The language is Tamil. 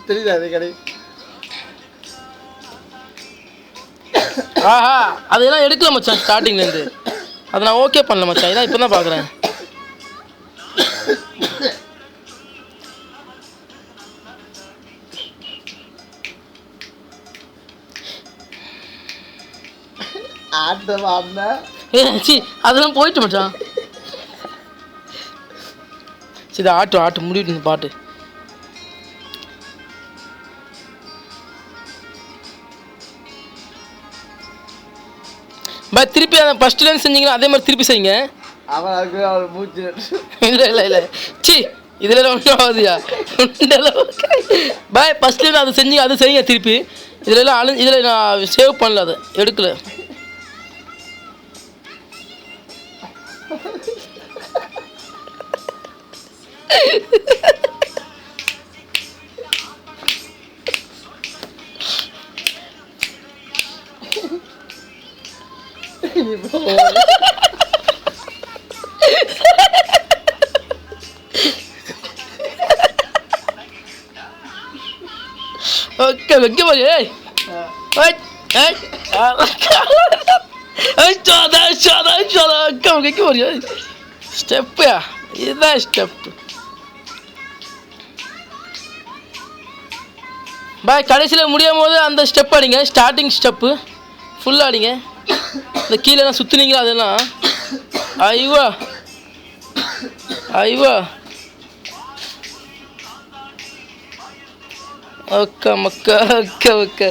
தெரியுதா அது கடை? ஆஹா அதெல்லாம் எடுக்கல மச்சான் ஸ்டார்டிங்லேருந்து. அதை நான் ஓகே பண்ணல மச்சான், இதான் இப்போ தான் பார்க்குறேன். ஆட்டம் ஆடினா சி அதெல்லாம் போயிட்டு மச்சான். சரி ஆட்டு முடிவிட்டு இந்த பாட்டு. பாய் திருப்பி அந்த ஃபஸ்ட்லேருந்து செஞ்சீங்கன்னா அதே மாதிரி திருப்பி செய்யுங்க. அவன் அதுக்கு அவன் மூச்சு இல்லை சி இதில் ஒன்றும் ஆகுதுயா. பாய் ஃபஸ்ட்லேருந்து அதை செஞ்சீங்க, அது செய்யுங்க திருப்பி. இதில் இதில் நான் சேவ் பண்ணல, அதை எடுக்கல. ஓகே வைக்க போய் வைக்க போறியா ஸ்டெப்பா? இதுதான் ஸ்டெப்பு பாய். கடைசியில் முடியும் போது அந்த ஸ்டெப் அடிங்க, ஸ்டார்டிங் ஸ்டெப்பு ஃபுல்லாக அடிங்க. இந்த கீழேலாம் சுற்றுனீங்களா அதெல்லாம் ஐவா ஓகே மக்கா ஓகே.